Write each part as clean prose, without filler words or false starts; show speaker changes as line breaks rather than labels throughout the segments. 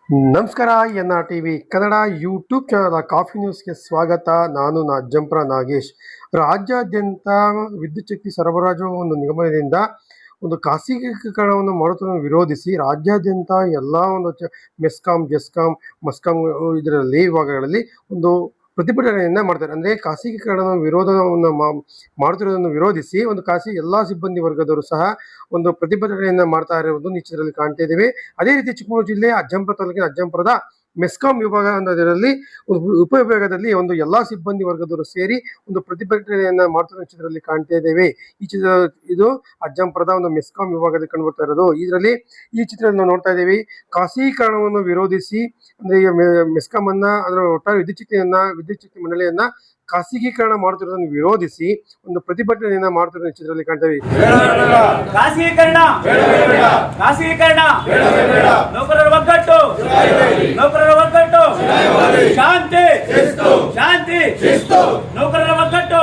ನಮಸ್ಕಾರ NRTV Kannada YouTube channel coffee ನ್ಯೂಸ್ಗೆ ಸ್ವಾಗತ. ನಾನು ಅಜ್ಜಂಪುರ ನಾಗೇಶ್. ರಾಜ್ಯಾದ್ಯಂತ ವಿದ್ಯುತ್ ಶಕ್ತಿ ಸರಬರಾಜು ಒಂದು ನಿಗಮದಿಂದ ಒಂದು ಖಾಸಗೀಕರಣವನ್ನು ಮಾಡುವುದನ್ನು ವಿರೋಧಿಸಿ ರಾಜ್ಯಾದ್ಯಂತ ಎಲ್ಲ ಒಂದು ಮೆಸ್ಕಾಂ, ಜೆಸ್ಕಾಂ, ಮಸ್ಕಾಂ ಇದರಲ್ಲಿ ವಿಭಾಗಗಳಲ್ಲಿ ಒಂದು ಪ್ರತಿಭಟನೆಯನ್ನ ಮಾಡ್ತಾರೆ. ಅಂದ್ರೆ ಖಾಸಗೀಕರಣ ವಿರೋಧವನ್ನು ಮಾಡುತ್ತಿರುವುದನ್ನು ವಿರೋಧಿಸಿ ಒಂದು ಖಾಸಗಿ ಎಲ್ಲಾ ಸಿಬ್ಬಂದಿ ವರ್ಗದವರು ಸಹ ಒಂದು ಪ್ರತಿಭಟನೆಯನ್ನ ಮಾಡ್ತಾ ಇರುವುದು ನಿಶ್ಚಿತದಲ್ಲಿ ಕಾಣ್ತಾ ಇದ್ದೇವೆ. ಅದೇ ರೀತಿ ಚಿಕ್ಕಮಗಳೂರು ಜಿಲ್ಲೆಯ ಅಜ್ಜಂಪುರ ತಾಲೂಕಿನ ಅಜ್ಜಂಪುರದ ಮೆಸ್ಕಾಂ ವಿಭಾಗ ಅನ್ನೋದರಲ್ಲಿ ಉಪವಿಭಾಗದಲ್ಲಿ ಒಂದು ಎಲ್ಲಾ ಸಿಬ್ಬಂದಿ ವರ್ಗದವರು ಸೇರಿ ಒಂದು ಪ್ರತಿಭಟನೆಯನ್ನ ಮಾಡ್ತಾ ಚಿತ್ರದಲ್ಲಿ ಕಾಣ್ತಾ ಇದ್ದೇವೆ. ಈ ಚಿತ್ರ ಇದು ಅಜ್ಜಂಪುರದ ಒಂದು ಮೆಸ್ಕಾಂ ವಿಭಾಗದಲ್ಲಿ ಕಂಡು ಬರ್ತಾ ಇರೋದು. ಇದರಲ್ಲಿ ಈ ಚಿತ್ರವನ್ನು ನೋಡ್ತಾ ಇದ್ದೇವೆ. ಖಾಸಗೀಕರಣವನ್ನು ವಿರೋಧಿಸಿ ಅಂದ್ರೆ ಮೆಸ್ಕಾಂ ಅನ್ನ ಅದರ ಒಟ್ಟಾರೆ ವಿದ್ಯುತ್ ಶಕ್ತಿ ಮಂಡಳಿಯನ್ನ ಖಾಸಗೀಕರಣ ಮಾಡುತ್ತಿರುವುದನ್ನು ವಿರೋಧಿಸಿ ಒಂದು ಪ್ರತಿಭಟನೆಯನ್ನ ಮಾಡುತ್ತಿರುವ ಚಿತ್ರದಲ್ಲಿ ಕಾಣ್ತೇವೆ.
ನೌಕರರ ಒಗ್ಗಟ್ಟು, ಶಾಂತಿ ಶಾಂತಿ, ನೌಕರರ ಒಗ್ಗಟ್ಟು,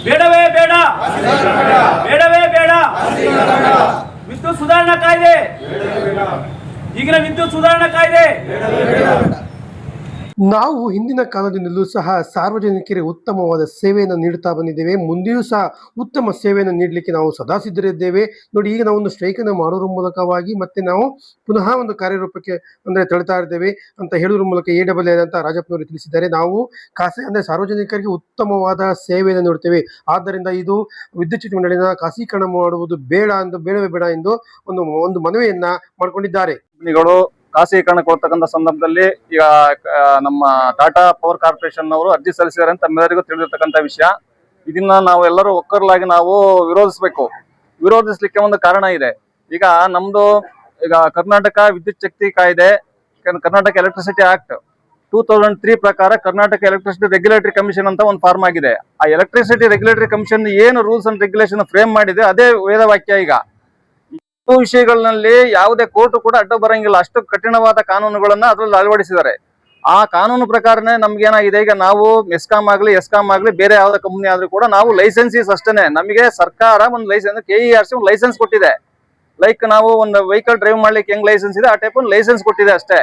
ಬೇಡವೇ ಬೇಡ, ಬೇಡವೇ ಬೇಡ, ವಿದ್ಯುತ್ ಸುಧಾರಣಾ ಕಾಯ್ದೆ, ಈಗಿನ ವಿದ್ಯುತ್ ಸುಧಾರಣಾ ಕಾಯ್ದೆ.
ನಾವು ಹಿಂದಿನ ಕಾಲದಿಂದಲೂ ಸಹ ಸಾರ್ವಜನಿಕರಿಗೆ ಉತ್ತಮವಾದ ಸೇವೆಯನ್ನು ನೀಡುತ್ತಾ ಬಂದಿದ್ದೇವೆ. ಮುಂದೆಯೂ ಸಹ ಉತ್ತಮ ಸೇವೆಯನ್ನು ನೀಡಲಿಕ್ಕೆ ನಾವು ಸದಾ ಸಿದ್ಧರಿದ್ದೇವೆ. ನೋಡಿ, ಈಗ ನಾವು ಒಂದು ಸ್ಟ್ರೈಕ್ ಅನ್ನು ಮಾಡೋದ್ರ ಮೂಲಕವಾಗಿ ಮತ್ತೆ ನಾವು ಪುನಃ ಒಂದು ಕಾರ್ಯರೂಪಕ್ಕೆ ಅಂದ್ರೆ ತಳ್ತಾ ಇದ್ದೇವೆ ಅಂತ ಹೇಳುವುದ್ರ ಮೂಲಕ AAA ಅಂತ ರಾಜಪ್ಪನವರು ತಿಳಿಸಿದ್ದಾರೆ. ನಾವು ಅಂದ್ರೆ ಸಾರ್ವಜನಿಕರಿಗೆ ಉತ್ತಮವಾದ ಸೇವೆಯನ್ನು ನೀಡುತ್ತೇವೆ. ಆದ್ದರಿಂದ ಇದು ವಿದ್ಯುತ್ ಶಕ್ತಿ ಮಂಡಳಿನ ಖಾಸಗೀಕರಣ ಮಾಡುವುದು ಬೇಡವೇ ಬೇಡ ಎಂದು ಒಂದು ಮನವಿಯನ್ನ ಮಾಡಿಕೊಂಡಿದ್ದಾರೆ.
ಖಾಸಗೀಕರಣ ಕೊಡ್ತಕ್ಕಂಥ ಸಂದರ್ಭದಲ್ಲಿ ಈಗ ನಮ್ಮ ಟಾಟಾ ಪವರ್ ಕಾರ್ಪೊರೇಷನ್ ಅವರು ಅರ್ಜಿ ಸಲ್ಲಿಸಿದ್ದಾರೆ ಅಂತ ತಮ್ಮೆಲ್ಲರಿಗೂ ತಿಳಿದಿರ್ತಕ್ಕಂಥ ವಿಷಯ. ಇದನ್ನ ನಾವು ಎಲ್ಲರೂ ಒಕ್ಕರ್ಲಾಗಿ ನಾವು ವಿರೋಧಿಸ್ಲಿಕ್ಕೆ ಒಂದು ಕಾರಣ ಇದೆ. ಈಗ ನಮ್ದು ಕರ್ನಾಟಕ ವಿದ್ಯುತ್ ಶಕ್ತಿ ಕಾಯ್ದೆ, ಕರ್ನಾಟಕ ಎಲೆಕ್ಟ್ರಿಸಿಟಿ ಆಕ್ಟ್ 2003 ಪ್ರಕಾರ ಕರ್ನಾಟಕ ಎಲೆಕ್ಟ್ರಿಸಿಟಿ ರೆಗ್ಯುಲೇಟರಿ ಕಮಿಷನ್ ಅಂತ ಒಂದು ಫಾರ್ಮ್ ಆಗಿದೆ. ಆ ಎಲೆಕ್ಟ್ರಿಸಿಟಿ ರೆಗ್ಯುಲೇಟರಿ ಕಮಿಷನ್ ಏನು ರೂಲ್ಸ್ ಅಂಡ್ ರೆಗ್ಯುಲೇಷನ್ ಫ್ರೇಮ್ ಮಾಡಿದೆ ಅದೇ ವೇದವಾಕ್ಯ. ಈಗ ವಿಷಯಗಳಲ್ಲಿ ಯಾವುದೇ ಕೋರ್ಟ್ ಕೂಡ ಅಡ್ಡ ಬರಂಗಿಲ್ಲ, ಅಷ್ಟು ಕಠಿಣವಾದ ಕಾನೂನುಗಳನ್ನ ಅದ್ರಲ್ಲಿ ಅಳವಡಿಸಿದ್ದಾರೆ. ಆ ಕಾನೂನು ಪ್ರಕಾರನೇ ನಮ್ಗೆ ಏನಾಗಿದೆ, ಈಗ ನಾವು ಮೆಸ್ಕಾಂ ಆಗ್ಲಿ ಎಸ್ಕಾಂ ಆಗ್ಲಿ ಬೇರೆ ಯಾವ್ದೇ ಕಂಪನಿ ಆದ್ರೂ ಕೂಡ ನಾವು ಲೈಸೆನ್ಸೀಸ್ ಅಷ್ಟೇನೆ. ನಮಗೆ ಸರ್ಕಾರ ಒಂದು ಲೈಸೆನ್ಸ್ KERC ಒಂದು ಲೈಸೆನ್ಸ್ ಕೊಟ್ಟಿದೆ. ಲೈಕ್ ನಾವು ಒಂದು ವೆಹಿಕಲ್ ಡ್ರೈವ್ ಮಾಡ್ಲಿಕ್ಕೆ ಹೆಂಗ್ ಲೈಸೆನ್ಸ್ ಇದೆ ಆ ಟೈಪ್ ಒಂದು ಲೈಸೆನ್ಸ್ ಕೊಟ್ಟಿದೆ ಅಷ್ಟೇ.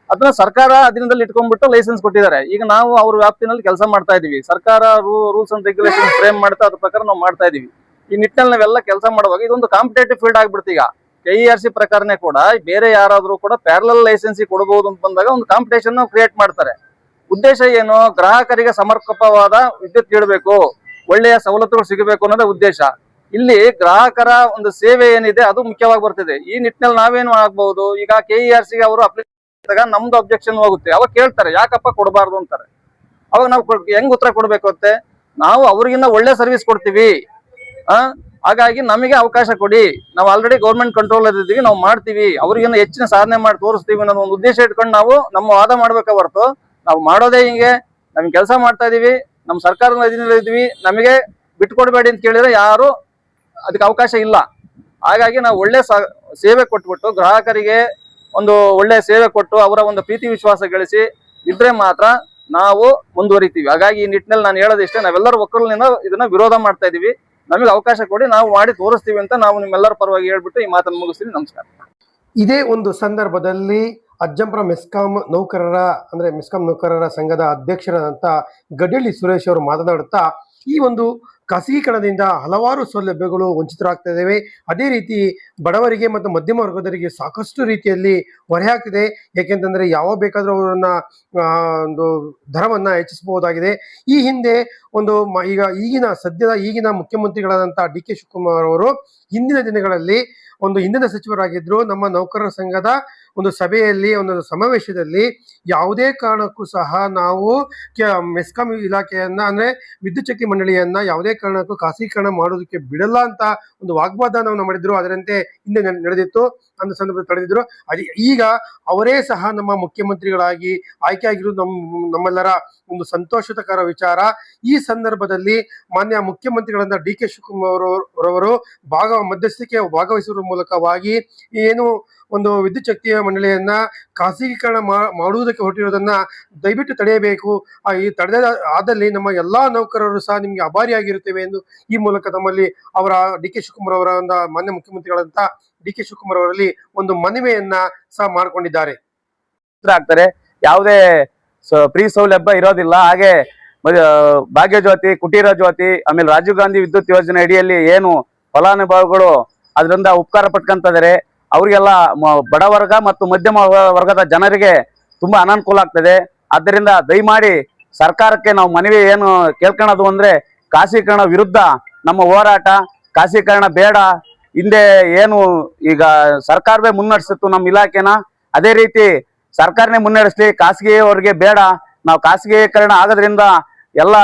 ಅದನ್ನ ಸರ್ಕಾರ ಅಧೀನದಲ್ಲಿ ಇಟ್ಕೊಂಡ್ಬಿಟ್ಟು ಲೈಸೆನ್ಸ್ ಕೊಟ್ಟಿದ್ದಾರೆ. ಈಗ ನಾವು ಅವ್ರ ವ್ಯಾಪ್ತಿನಲ್ಲಿ ಕೆಲಸ ಮಾಡ್ತಾ ಇದೀವಿ. ಸರ್ಕಾರ ರೂಲ್ಸ್ ಅಂಡ್ ರೆಗ್ಯುಲೇಷನ್ ಫ್ರೇಮ್ ಮಾಡ್ತಾ ಅದ್ರ ಪ್ರಕಾರ ನಾವು ಮಾಡ್ತಾ ಇದೀವಿ. ಈ ನಿಟ್ಟಿನಲ್ಲಿ ನಾವೆಲ್ಲ ಕೆಲಸ ಮಾಡುವಾಗ ಇದೊಂದು ಕಾಂಪಿಟೇಟಿವ್ ಫೀಲ್ಡ್ ಆಗ್ಬಿಡ್ತು. ಈಗ KERC ಪ್ರಕಾರನೇ ಕೂಡ ಬೇರೆ ಯಾರಾದ್ರೂ ಕೂಡ ಪ್ಯಾರಲಲ್ ಲೈಸೆನ್ಸಿ ಕೊಡಬಹುದು ಅಂತ ಬಂದಾಗ ಒಂದು ಕಾಂಪಿಟೇಷನ್ ಕ್ರಿಯೇಟ್ ಮಾಡ್ತಾರೆ. ಉದ್ದೇಶ ಏನು? ಗ್ರಾಹಕರಿಗೆ ಸಮರ್ಪಕವಾದ ವಿದ್ಯುತ್ ನೀಡಬೇಕು, ಒಳ್ಳೆಯ ಸವಲತ್ತುಗಳು ಸಿಗಬೇಕು ಅನ್ನೋದೇ ಉದ್ದೇಶ. ಇಲ್ಲಿ ಗ್ರಾಹಕರ ಒಂದು ಸೇವೆ ಏನಿದೆ ಅದು ಮುಖ್ಯವಾಗಿ ಬರ್ತಿದೆ. ಈ ನಿಟ್ಟಿನಲ್ಲಿ ನಾವೇನು ಆಗ್ಬಹುದು, ಈಗ KERC ಗೆ ಅವರು ಅಪ್ಲಿಕೇಶನ್ ನಮ್ದು ಅಬ್ಜೆಕ್ಷನ್ ಹೋಗುತ್ತೆ. ಅವಾಗ ಕೇಳ್ತಾರೆ ಯಾಕಪ್ಪ ಕೊಡಬಾರ್ದು ಅಂತಾರೆ. ಅವಾಗ ನಾವು ಹೆಂಗ್ ಉತ್ತರ ಕೊಡ್ಬೇಕು ಅಂತೆ, ನಾವು ಅವ್ರಿಗಿನ್ನ ಒಳ್ಳೆ ಸರ್ವಿಸ್ ಕೊಡ್ತೀವಿ, ಹಾಗಾಗಿ ನಮಗೆ ಅವಕಾಶ ಕೊಡಿ, ನಾವು ಆಲ್ರೆಡಿ ಗೌರ್ಮೆಂಟ್ ಕಂಟ್ರೋಲ್ ಇದ್ದೀವಿ, ನಾವು ಮಾಡ್ತೀವಿ, ಅವ್ರಿಗಿನ್ನ ಹೆಚ್ಚಿನ ಸಾಧನೆ ಮಾಡಿ ತೋರಿಸ್ತೀವಿ ಅನ್ನೋದು ಒಂದು ಉದ್ದೇಶ ಇಟ್ಕೊಂಡು ನಾವು ನಮ್ಮ ವಾದ ಮಾಡ್ಬೇಕ ಹೊರತು ನಾವು ಮಾಡೋದೇ ಹಿಂಗೆ, ನಮ್ಗೆ ಕೆಲಸ ಮಾಡ್ತಾ ಇದೀವಿ, ನಮ್ಮ ಸರ್ಕಾರದ ಅಧೀನದಲ್ಲಿ ಇದ್ವಿ, ನಮಗೆ ಬಿಟ್ಕೊಡ್ಬೇಡಿ ಅಂತ ಕೇಳಿದ್ರೆ ಯಾರು ಅದಕ್ಕೆ ಅವಕಾಶ ಇಲ್ಲ. ಹಾಗಾಗಿ ನಾವು ಒಳ್ಳೆ ಸೇವೆ ಕೊಟ್ಬಿಟ್ಟು ಗ್ರಾಹಕರಿಗೆ ಒಂದು ಒಳ್ಳೆ ಸೇವೆ ಕೊಟ್ಟು ಅವರ ಒಂದು ಪ್ರೀತಿ ವಿಶ್ವಾಸ ಗಳಿಸಿ ಇದ್ರೆ ಮಾತ್ರ ನಾವು ಮುಂದುವರಿತೀವಿ. ಹಾಗಾಗಿ ಈ ನಿಟ್ಟಿನಲ್ಲಿ ನಾನು ಹೇಳೋದಿಷ್ಟೇ, ನಾವೆಲ್ಲರೂ ಒಕ್ಕಲಿನಿಂದ ಇದನ್ನ ವಿರೋಧ ಮಾಡ್ತಾ ಇದೀವಿ. ನಮಗೆ ಅವಕಾಶ ಕೊಡಿ, ನಾವು ಮಾಡಿ ತೋರಿಸ್ತೀವಿ ಅಂತ ನಾವು ನಿಮ್ಮೆಲ್ಲರ ಪರವಾಗಿ ಹೇಳ್ಬಿಟ್ಟು ಈ ಮಾತನ್ನು ಮುಗಿಸ್ತೀನಿ. ನಮಸ್ಕಾರ.
ಇದೇ ಒಂದು ಸಂದರ್ಭದಲ್ಲಿ ಅಜ್ಜಂಪುರ ಮೆಸ್ಕಾಂ ನೌಕರರ ಸಂಘದ ಅಧ್ಯಕ್ಷರಾದಂತ ಗಡ್ಡಳ್ಳಿ ಸುರೇಶ್ ಅವರು ಮಾತನಾಡುತ್ತಾ, ಈ ಒಂದು ಖಾಸಗೀಕರಣದಿಂದ ಹಲವಾರು ಸೌಲಭ್ಯಗಳು ವಂಚಿತರಾಗ್ತಾ ಇದ್ದೇವೆ. ಅದೇ ರೀತಿ ಬಡವರಿಗೆ ಮತ್ತು ಮಧ್ಯಮ ವರ್ಗದವರಿಗೆ ಸಾಕಷ್ಟು ರೀತಿಯಲ್ಲಿ ಹೊರೆ ಆಗ್ತಿದೆ. ಯಾಕೆಂತಂದ್ರೆ ಯಾವ ಬೇಕಾದ್ರೂ ಅವರನ್ನ ಒಂದು ದರವನ್ನ ಹೆಚ್ಚಿಸಬಹುದಾಗಿದೆ. ಈ ಹಿಂದೆ ಈಗಿನ ಮುಖ್ಯಮಂತ್ರಿಗಳಾದಂಥ DK ಶಿವಕುಮಾರ್ ಅವರು ಹಿಂದಿನ ದಿನಗಳಲ್ಲಿ ಇಂಧನ ಸಚಿವರಾಗಿದ್ರು. ನಮ್ಮ ನೌಕರರ ಸಂಘದ ಒಂದು ಸಭೆಯಲ್ಲಿ, ಒಂದು ಸಮಾವೇಶದಲ್ಲಿ ಯಾವುದೇ ಕಾರಣಕ್ಕೂ ಸಹ ನಾವು ಮೆಸ್ಕಾಂ ಇಲಾಖೆಯನ್ನ ಅಂದ್ರೆ ವಿದ್ಯುತ್ ಶಕ್ತಿ ಮಂಡಳಿಯನ್ನ ಯಾವುದೇ ಕಾರಣಕ್ಕೂ ಖಾಸಗೀಕರಣ ಮಾಡೋದಕ್ಕೆ ಬಿಡಲ್ಲ ಅಂತ ಒಂದು ವಾಗ್ವಾದನವನ್ನು ಮಾಡಿದ್ರು. ಅದರಂತೆ ಹಿಂದೆ ನಡೆದಿತ್ತು, ಅಂದ ಸಂದರ್ಭದಲ್ಲಿ ತಡೆದಿದ್ರು. ಈಗ ಅವರೇ ಸಹ ನಮ್ಮ ಮುಖ್ಯಮಂತ್ರಿಗಳಾಗಿ ಆಯ್ಕೆ ಆಗಿರೋದು ನಮ್ಮೆಲ್ಲರ ಒಂದು ಸಂತೋಷಕರ ವಿಚಾರ. ಈ ಸಂದರ್ಭದಲ್ಲಿ ಮಾನ್ಯ ಮುಖ್ಯಮಂತ್ರಿಗಳಾದ DK ಶಿವಕುಮಾರ್ ರವರು ಮಧ್ಯಸ್ಥಿಕೆ ಭಾಗವಹಿಸುವ ಮೂಲಕವಾಗಿ ಏನು ಒಂದು ವಿದ್ಯುತ್ ಶಕ್ತಿಯ ಮಂಡಳಿಯನ್ನ ಖಾಸಗೀಕರಣ ಮಾಡುವುದಕ್ಕೆ ಹೊರಟಿರೋದನ್ನ ದಯವಿಟ್ಟು ತಡೆಯಬೇಕು. ಈ ತಡೆದ ಆದಲ್ಲಿ ನಮ್ಮ ಎಲ್ಲಾ ನೌಕರರು ಸಹ ನಿಮ್ಗೆ ಆಭಾರಿಯಾಗಿರುತ್ತೇವೆ ಎಂದು ಈ ಮೂಲಕ ತಮ್ಮಲ್ಲಿ ಅವರ DK ಶಿವಕುಮಾರ್ ಅವರ ಮಾನ್ಯ ಮುಖ್ಯಮಂತ್ರಿಗಳಂತ DK ಶಿವಕುಮಾರ್ ಅವರಲ್ಲಿ ಒಂದು ಮನವಿಯನ್ನ ಸಹ ಮಾಡಿಕೊಂಡಿದ್ದಾರೆ.
ಆಗ್ತಾರೆ. ಯಾವುದೇ ಫ್ರೀ ಸೌಲಭ್ಯ ಇರೋದಿಲ್ಲ. ಹಾಗೆ ಭಾಗ್ಯ ಜ್ಯೋತಿ, ಕುಟೀರ ಜ್ಯೋತಿ, ಆಮೇಲೆ ರಾಜೀವ್ ಗಾಂಧಿ ವಿದ್ಯುತ್ ಯೋಜನೆ ಅಡಿಯಲ್ಲಿ ಏನು ಫಲಾನುಭವಿಗಳು ಅದರಿಂದ ಉಪಕಾರ ಪಟ್ಕೊಂತಿದ್ದಾರೆ, ಅವರಿಗೆಲ್ಲ ಬಡ ವರ್ಗ ಮತ್ತು ಮಧ್ಯಮ ವರ್ಗದ ಜನರಿಗೆ ತುಂಬಾ ಅನಾನುಕೂಲ ಆಗ್ತದೆ. ಆದ್ದರಿಂದ ದಯಮಾಡಿ ಸರ್ಕಾರಕ್ಕೆ ನಾವು ಮನವಿ ಏನು ಕೇಳ್ಕೊಳ್ಳೋದು ಅಂದ್ರೆ, ಖಾಸಗೀಕರಣ ವಿರುದ್ಧ ನಮ್ಮ ಹೋರಾಟ. ಖಾಸಗೀಕರಣ ಬೇಡ. ಹಿಂದೆ ಏನು ಈಗ ಸರ್ಕಾರವೇ ಮುನ್ನಡೆಸಿತ್ತು ನಮ್ಮ ಇಲಾಖೆನ, ಅದೇ ರೀತಿ ಸರ್ಕಾರನೇ ಮುನ್ನಡೆಸಲಿ, ಖಾಸಗಿಯವರಿಗೆ ಬೇಡ. ನಾವು ಖಾಸಗೀಕರಣ ಆಗೋದ್ರಿಂದ ಎಲ್ಲ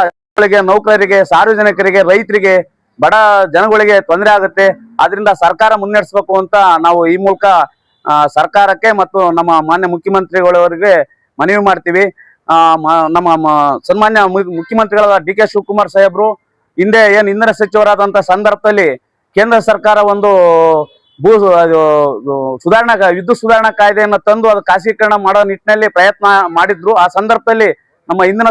ನೌಕರರಿಗೆ, ಸಾರ್ವಜನಿಕರಿಗೆ, ರೈತರಿಗೆ, ಬಡ ಜನಗಳಿಗೆ ತೊಂದರೆ ಆಗುತ್ತೆ. ಆದ್ರಿಂದ ಸರ್ಕಾರ ಮುನ್ನಡೆಸಬೇಕು ಅಂತ ನಾವು ಈ ಮೂಲಕ ಸರ್ಕಾರಕ್ಕೆ ಮತ್ತು ನಮ್ಮ ಮಾನ್ಯ ಮುಖ್ಯಮಂತ್ರಿಗಳವರಿಗೆ ಮನವಿ ಮಾಡ್ತೀವಿ. ನಮ್ಮ ಸನ್ಮಾನ್ಯ ಮುಖ್ಯಮಂತ್ರಿಗಳಾದ ಡಿ ಕೆ ಶಿವಕುಮಾರ್ ಸಾಹೇಬ್ರು ಹಿಂದೆ ಏನು ಇಂಧನ ಸಚಿವರಾದಂತ ಸಂದರ್ಭದಲ್ಲಿ ಕೇಂದ್ರ ಸರ್ಕಾರ ಒಂದು ವಿದ್ಯುತ್ ಸುಧಾರಣಾ ಕಾಯ್ದೆಯನ್ನು ತಂದು ಅದು ಖಾಸಗೀಕರಣ ಮಾಡೋ ನಿಟ್ಟಿನಲ್ಲಿ ಪ್ರಯತ್ನ ಮಾಡಿದ್ರು. ಆ ಸಂದರ್ಭದಲ್ಲಿ ನಮ್ಮ ಇಂಧನ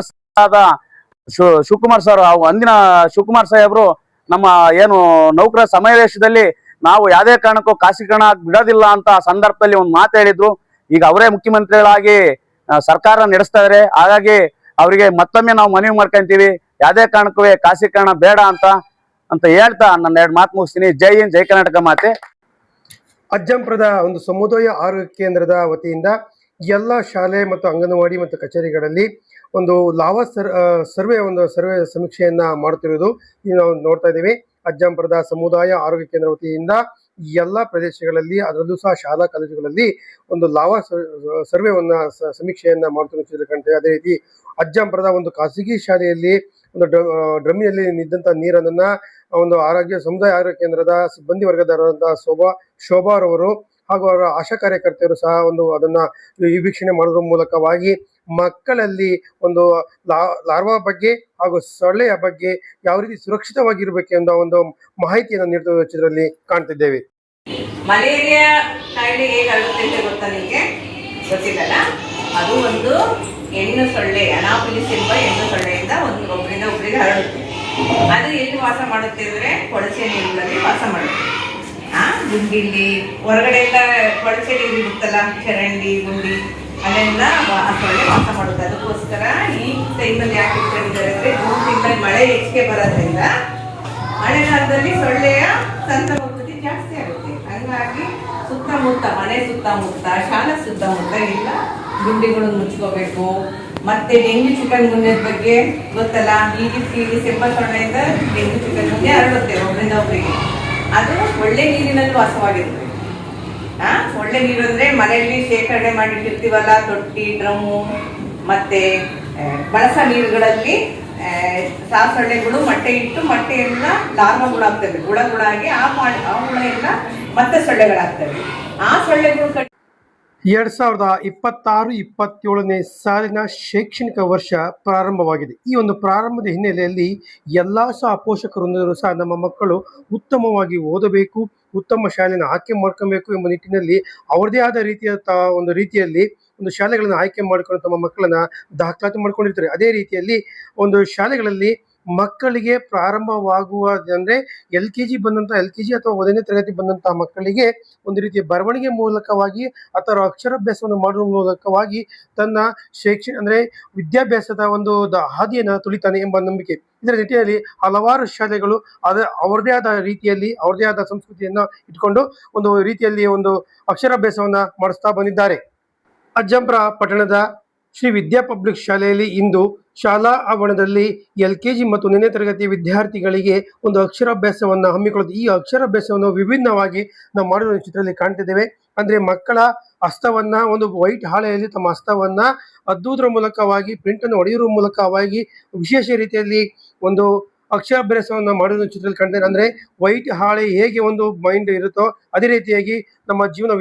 ಶಿವಕುಮಾರ್ ಸರ್, ಅಂದಿನ ಶಿವಕುಮಾರ್ ಸಾಹೇಬ್ರು ನಮ್ಮ ಏನು ನೌಕರ ಸಮಾವೇಶದಲ್ಲಿ ನಾವು ಯಾವುದೇ ಕಾರಣಕ್ಕೂ ಖಾಸಗೀಕರಣ ಬಿಡೋದಿಲ್ಲ ಅಂತ ಆ ಸಂದರ್ಭದಲ್ಲಿ ಒಂದು ಮಾತು ಹೇಳಿದ್ರು. ಈಗ ಅವರೇ ಮುಖ್ಯಮಂತ್ರಿಗಳಾಗಿ ಸರ್ಕಾರ ನಡೆಸ್ತಾ ಇದಾರೆ. ಹಾಗಾಗಿ ಅವರಿಗೆ ಮತ್ತೊಮ್ಮೆ ನಾವು ಮನವಿ ಮಾಡ್ಕೊಂತೀವಿ, ಯಾವುದೇ ಕಾರಣಕ್ಕೂ ಖಾಸಗೀಕರಣ ಬೇಡ ಅಂತ ಹೇಳ್ತಾ ನನ್ನ 2 ಮಾತು ಮುಗಿಸ್ತೀನಿ. ಜೈ ಹಿಂದ್, ಜೈ ಕರ್ನಾಟಕ ಮಾತೆ.
ಅಜ್ಜಂಪುರದ ಒಂದು ಸಮುದಾಯ ಆರೋಗ್ಯ ಕೇಂದ್ರದ ವತಿಯಿಂದ ಎಲ್ಲ ಶಾಲೆ ಮತ್ತು ಅಂಗನವಾಡಿ ಮತ್ತು ಕಚೇರಿಗಳಲ್ಲಿ ಒಂದು ಸರ್ವೆ ಸಮೀಕ್ಷೆಯನ್ನ ಮಾಡುತ್ತಿರುವುದು ನಾವು ನೋಡ್ತಾ ಇದ್ದೀವಿ. ಅಜ್ಜಂಪುರದ ಸಮುದಾಯ ಆರೋಗ್ಯ ಕೇಂದ್ರ ವತಿಯಿಂದ ಎಲ್ಲ ಪ್ರದೇಶಗಳಲ್ಲಿ, ಅದರಲ್ಲೂ ಸಹ ಶಾಲಾ ಕಾಲೇಜುಗಳಲ್ಲಿ ಒಂದು ಸಮೀಕ್ಷೆಯನ್ನ ಮಾಡುತ್ತಿರುವುದು ಕಾಣ್ತೇವೆ. ಅದೇ ರೀತಿ ಅಜ್ಜಂಪುರದ ಒಂದು ಖಾಸಗಿ ಶಾಲೆಯಲ್ಲಿ ಒಂದು ಡ್ರಮ್ಮಿನಲ್ಲಿ ನಿಂತ ನೀರನ್ನ ಒಂದು ಸಮುದಾಯ ಆರೋಗ್ಯ ಕೇಂದ್ರದ ಸಿಬ್ಬಂದಿ ವರ್ಗದವರಾದಂತಹ ಶೋಭಾರವರು ಹಾಗೂ ಅವರ ಆಶಾ ಕಾರ್ಯಕರ್ತೆಯರು ಸಹ ಅದನ್ನ ವೀಕ್ಷಣೆ ಮಾಡೋದ್ರ ಮೂಲಕವಾಗಿ ಮಕ್ಕಳಲ್ಲಿ ಒಂದು ಲಾರ್ವಾ ಬಗ್ಗೆ ಹಾಗೂ ಸೊಳ್ಳೆಯ ಬಗ್ಗೆ ಯಾವ ರೀತಿ ಸುರಕ್ಷಿತವಾಗಿರ್ಬೇಕೆಂಬ ಒಂದು ಮಾಹಿತಿಯನ್ನು ನೀಡುವ ಚಿತ್ರದಲ್ಲಿ ಕಾಣ್ತಿದ್ದೇವೆ.
ಮಲೇರಿಯಾ ಕಾಯಿಲೆ ಹೇಗೆ ಹರಡುತ್ತೆ ಅಂತ ಗೊತ್ತಾ ನಿಮಗೆ? ಗೊತ್ತಿಲ್ಲಲ್ಲ. ಅದು ಒಂದು ಹೆಣ್ಣು ಸೊಳ್ಳೆ, ಅನಾಫಿಲಿಸ್ ಎಂಬ ಹೆಣ್ಣು ಸೊಳ್ಳೆಯಿಂದ ಒಬ್ಬರಿಂದ ಒಬ್ಬರಿಗೆ ಹರಡುತ್ತೆ. ಅದು ಎಲ್ಲಿ ವಾಸ ಮಾಡುತ್ತೆ ಅಂದರೆ ಕೊಳಚೆ ನೀರುಗಳಲ್ಲಿ ವಾಸ ಮಾಡುತ್ತೆ. ಗುಂಡಿಲಿ ಹೊರಗಡೆ ಎಲ್ಲ ಕೊಳಚೆ ನೀರು ಇರುತ್ತಲ್ಲ, ಚರಂಡಿ, ಗುಂಡಿ, ಅಲ್ಲೆಲ್ಲ ಆ ಸೊಳ್ಳೆ ವಾಸ ಮಾಡುತ್ತೆ. ಅದಕ್ಕೋಸ್ಕರ ಈ ಟೈಮಲ್ಲಿ ಯಾಕೆ ಇಟ್ಕೊಂಡಿದ್ದಾರೆ ಅಂದರೆ, ಜೂನ್ ತಿಂಗಳಲ್ಲಿ ಮಳೆ ಹೆಚ್ಚಿಗೆ ಬರೋದ್ರಿಂದ ಮಳೆಗಾಲದಲ್ಲಿ ಸೊಳ್ಳೆಯ ಸಂತಾನೋತ್ಪತ್ತಿ ಜಾಸ್ತಿ ಆಗುತ್ತೆ. ಹಾಗಾಗಿ ಮನೆ ಸುತ್ತಮುತ್ತ, ಶಾಲಾ ಸುತ್ತಮುತ್ತ ಎಲ್ಲ ಗುಂಡಿಗಳನ್ನು ಮುಚ್ಕೋಬೇಕು. ಮತ್ತೆ ಡೆಂಗ್ಯೂ ಚಿಕನ್ ಗುನ್ಯದ ಬಗ್ಗೆ ಗೊತ್ತಲ್ಲ, ಈಜಿಪ್ಟ್ ಎಂಬ ಸೊಳ್ಳೆಯಿಂದ ಡೆಂಗ್ಯೂ ಚಿಕನ್ ಗುನ್ಯ ಹರಡುತ್ತೆ ಒಬ್ಬರಿಂದ ಒಬ್ಬರಿಗೆ. ಅದು ಒಳ್ಳೆ ನೀರಿನಲ್ಲಿ ವಾಸವಾಗಿರುತ್ತೆ. ಒಳ್ಳೆ ನೀರು ಅಂದ್ರೆ ಮನೆಯಲ್ಲಿ ಶೇಖರಣೆ ಮಾಡಿಟ್ಟಿರ್ತೀವಲ್ಲ, ತೊಟ್ಟಿ, ಡ್ರಮ್ಮು, ಮತ್ತೆ ಬಳಸ ನೀರುಗಳಲ್ಲಿ ಸೊಳ್ಳೆಗಳು ಮೊಟ್ಟೆ ಇಟ್ಟು ಮೊಟ್ಟೆಯೆಲ್ಲ ಲಾರ್ವಾಗಳಾಗ್ತವೆ, ಹುಳಗಳಾಗಿ ಆ ಹುಳ ಎಲ್ಲ ಮತ್ತೆ ಸೊಳ್ಳೆಗಳಾಗ್ತವೆ. ಆ ಸೊಳ್ಳೆಗಳು
2026-27ನೇ ಸಾಲಿನ ಶೈಕ್ಷಣಿಕ ವರ್ಷ ಪ್ರಾರಂಭವಾಗಿದೆ. ಈ ಒಂದು ಪ್ರಾರಂಭದ ಹಿನ್ನೆಲೆಯಲ್ಲಿ ಎಲ್ಲ ಸಹ ಪೋಷಕರು ಸಹ ನಮ್ಮ ಮಕ್ಕಳು ಉತ್ತಮವಾಗಿ ಓದಬೇಕು, ಉತ್ತಮ ಶಾಲೆಯನ್ನು ಆಯ್ಕೆ ಮಾಡ್ಕೊಬೇಕು ಎಂಬ ನಿಟ್ಟಿನಲ್ಲಿ ಅವರದೇ ಆದ ರೀತಿಯಲ್ಲಿ ಒಂದು ಶಾಲೆಗಳನ್ನು ಆಯ್ಕೆ ಮಾಡಿಕೊಂಡು ತಮ್ಮ ಮಕ್ಕಳನ್ನ ದಾಖಲಾತಿ ಮಾಡ್ಕೊಂಡಿರ್ತಾರೆ. ಅದೇ ರೀತಿಯಲ್ಲಿ ಒಂದು ಶಾಲೆಗಳಲ್ಲಿ ಮಕ್ಕಳಿಗೆ ಪ್ರಾರಂಭವಾಗುವ ಅಂದರೆ LKG ಅಥವಾ 1ನೇ ತರಗತಿ ಬಂದಂತಹ ಮಕ್ಕಳಿಗೆ ಒಂದು ರೀತಿಯ ಬರವಣಿಗೆ ಮೂಲಕವಾಗಿ ಅಥವಾ ಅಕ್ಷರಾಭ್ಯಾಸವನ್ನು ಮಾಡುವ ಮೂಲಕವಾಗಿ ತನ್ನ ವಿದ್ಯಾಭ್ಯಾಸದ ಒಂದು ಹಾದಿಯನ್ನು ತುಳಿತಾನೆ ಎಂಬ ನಂಬಿಕೆ. ಇದರ ನಿಟ್ಟಿನಲ್ಲಿ ಹಲವಾರು ಶಾಲೆಗಳು ಅವರದೇ ಆದ ರೀತಿಯಲ್ಲಿ ಅವರದೇ ಆದ ಸಂಸ್ಕೃತಿಯನ್ನು ಇಟ್ಕೊಂಡು ಒಂದು ರೀತಿಯಲ್ಲಿ ಒಂದು ಅಕ್ಷರಾಭ್ಯಾಸವನ್ನ ಮಾಡಿಸ್ತಾ ಬಂದಿದ್ದಾರೆ. ಅಜ್ಜಂಪುರ ಪಟ್ಟಣದ ಶ್ರೀ ವಿದ್ಯಾ ಪಬ್ಲಿಕ್ ಶಾಲೆಯಲ್ಲಿ ಇಂದು ಶಾಲಾ ಆವರಣದಲ್ಲಿ LKG ಮತ್ತು 1ನೇ ತರಗತಿ ವಿದ್ಯಾರ್ಥಿಗಳಿಗೆ ಒಂದು ಅಕ್ಷರಾಭ್ಯಾಸವನ್ನು ಹಮ್ಮಿಕೊಳ್ಳುತ್ತೆ. ಈ ಅಕ್ಷರಾಭ್ಯಾಸವನ್ನು ವಿಭಿನ್ನವಾಗಿ ನಾವು ಮಾಡಿರುವ ಚಿತ್ರದಲ್ಲಿ ಕಾಣ್ತಿದ್ದೇವೆ. ಅಂದ್ರೆ ಮಕ್ಕಳ ಹಸ್ತವನ್ನ ಒಂದು ವೈಟ್ ಹಾಳೆಯಲ್ಲಿ ತಮ್ಮ ಹಸ್ತವನ್ನ ಅದ್ದುವುದರ ಮೂಲಕವಾಗಿ, ಪ್ರಿಂಟ್ ಅನ್ನು ಹೊಡೆಯುವ ಮೂಲಕವಾಗಿ ವಿಶೇಷ ರೀತಿಯಲ್ಲಿ ಒಂದು ಅಕ್ಷರಾಭ್ಯಾಸವನ್ನು ಮಾಡೋದ್ರ ಚಿತ್ರದಲ್ಲಿ ಕಾಣ್ತೇನೆ. ಅಂದ್ರೆ ವೈಟ್ ಹಾಳೆ ಹೇಗೆ ಒಂದು ಮೈಂಡ್ ಇರುತ್ತೋ ಅದೇ ರೀತಿಯಾಗಿ ನಮ್ಮ ಜೀವನ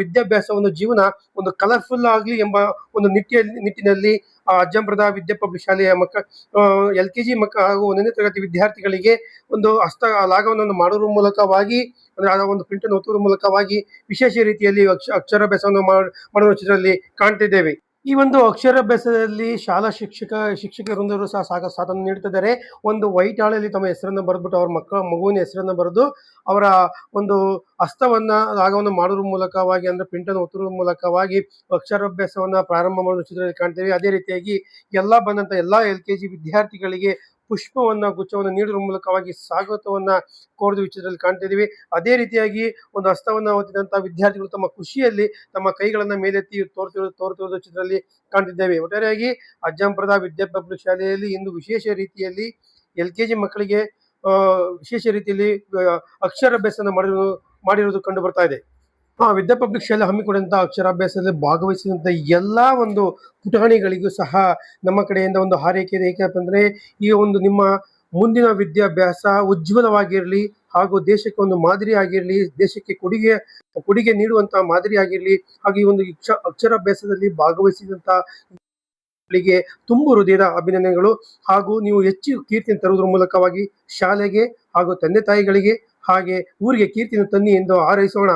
ಒಂದು ಕಲರ್ಫುಲ್ ಆಗಲಿ ಎಂಬ ಒಂದು ನಿಟ್ಟಿನಲ್ಲಿ ಅಜ್ಜಂಪುರದ ವಿದ್ಯಾ ಪಬ್ಲಿಕ್ ಶಾಲೆಯ LKG ಹಾಗೂ 1ನೇ ತರಗತಿ ವಿದ್ಯಾರ್ಥಿಗಳಿಗೆ ಒಂದು ಲಾಘವವನ್ನು ಮಾಡುವ ಮೂಲಕವಾಗಿ, ಅಂದ್ರೆ ಆ ಒಂದು ಪ್ರಿಂಟ್ ಅನ್ನು ಒತ್ತುವ ಮೂಲಕವಾಗಿ ವಿಶೇಷ ರೀತಿಯಲ್ಲಿ ಅಕ್ಷರಾಭ್ಯಾಸವನ್ನು ಮಾಡುವ ಚಿತ್ರದಲ್ಲಿ ಕಾಣ್ತಿದ್ದೇವೆ. ಈ ಒಂದು ಅಕ್ಷರಾಭ್ಯಾಸದಲ್ಲಿ ಶಾಲಾ ಶಿಕ್ಷಕ ವೃಂದರು ಸಹ ಸಾಥನ್ನು ನೀಡುತ್ತಿದ್ದಾರೆ. ಒಂದು ವೈಟ್ ಹಾಳೆಯಲ್ಲಿ ತಮ್ಮ ಹೆಸರನ್ನು ಬರೆದ್ಬಿಟ್ಟು ಅವ್ರ ಮಗುವಿನ ಹೆಸರನ್ನು ಬರೆದು ಅವರ ಒಂದು ಹಸ್ತವನ್ನ ರಾಗವನ್ನು ಮಾಡುವ ಮೂಲಕವಾಗಿ ಅಂದ್ರೆ ಪಿಂಟನ್ನು ಒತ್ತುವ ಮೂಲಕವಾಗಿ ಅಕ್ಷರಾಭ್ಯಾಸವನ್ನ ಪ್ರಾರಂಭ ಮಾಡುವ ಚಿತ್ರದಲ್ಲಿ ಕಾಣ್ತೇವೆ. ಅದೇ ರೀತಿಯಾಗಿ ಬಂದಂತ ಎಲ್ಲಾ LKG ವಿದ್ಯಾರ್ಥಿಗಳಿಗೆ ಪುಷ್ಪವನ್ನ ಗುಚ್ಛವನ್ನ ನೀಡುವ ಮೂಲಕವಾಗಿ ಸ್ವಾಗತವನ್ನ ಕೋರಿದ ಚಿತ್ರದಲ್ಲಿ ಕಾಣ್ತಿದೀವಿ. ಅದೇ ರೀತಿಯಾಗಿ ಒಂದು ಹಸ್ತವನ್ನ ಒತ್ತಿದಂತಹ ವಿದ್ಯಾರ್ಥಿಗಳು ತಮ್ಮ ಖುಷಿಯಲ್ಲಿ ತಮ್ಮ ಕೈಗಳನ್ನ ಮೇಲೆತ್ತಿ ತೋರುತ್ತಿರುವ ಚಿತ್ರದಲ್ಲಿ ಕಾಣ್ತಿದ್ದೇವೆ. ಒಟ್ಟಾರೆಯಾಗಿ ಅಜ್ಜಂಪುರದ ವಿದ್ಯಾ ಪಬ್ಲಿಕ್ ಶಾಲೆಯಲ್ಲಿ ಇಂದು ವಿಶೇಷ ರೀತಿಯಲ್ಲಿ LKG ಮಕ್ಕಳಿಗೆ ವಿಶೇಷ ರೀತಿಯಲ್ಲಿ ಅಕ್ಷರಾಭ್ಯಾಸನ ಮಾಡಿರುವುದು ಕಂಡು ಬರ್ತಾ ಇದೆ. ವಿದ್ಯಾ ಪಬ್ಲಿಕ್ ಶಾಲೆ ಹಮ್ಮಿಕೊಂಡಂತಹ ಅಕ್ಷರಾಭ್ಯಾಸದಲ್ಲಿ ಭಾಗವಹಿಸಿದಂತ ಎಲ್ಲಾ ಒಂದು ಪುಟಾಣಿಗಳಿಗೂ ಸಹ ನಮ್ಮ ಕಡೆಯಿಂದ ಒಂದು ಹಾರೈಕೆ ಇದೆ. ಏಕಪ್ಪ ಅಂದ್ರೆ ಈ ಒಂದು ನಿಮ್ಮ ಮುಂದಿನ ವಿದ್ಯಾಭ್ಯಾಸ ಉಜ್ವಲವಾಗಿರಲಿ ಹಾಗೂ ದೇಶಕ್ಕೆ ಒಂದು ಮಾದರಿ ಆಗಿರಲಿ, ದೇಶಕ್ಕೆ ಕೊಡುಗೆ ನೀಡುವಂತಹ ಮಾದರಿ ಆಗಿರಲಿ. ಹಾಗೂ ಈ ಒಂದು ಅಕ್ಷರಾಭ್ಯಾಸದಲ್ಲಿ ಭಾಗವಹಿಸಿದಂತ ಗಳಿಗೆ ತುಂಬು ಹೃದಯದ ಅಭಿನಂದನೆಗಳು. ಹಾಗೂ ನೀವು ಹೆಚ್ಚು ಕೀರ್ತಿಯನ್ನು ತರುವುದರ ಮೂಲಕವಾಗಿ ಶಾಲೆಗೆ ಹಾಗೂ ತಂದೆ ತಾಯಿಗಳಿಗೆ ಹಾಗೆ ಊರಿಗೆ ಕೀರ್ತಿಯನ್ನು ತನ್ನಿ ಎಂದು ಹಾರೈಸೋಣ.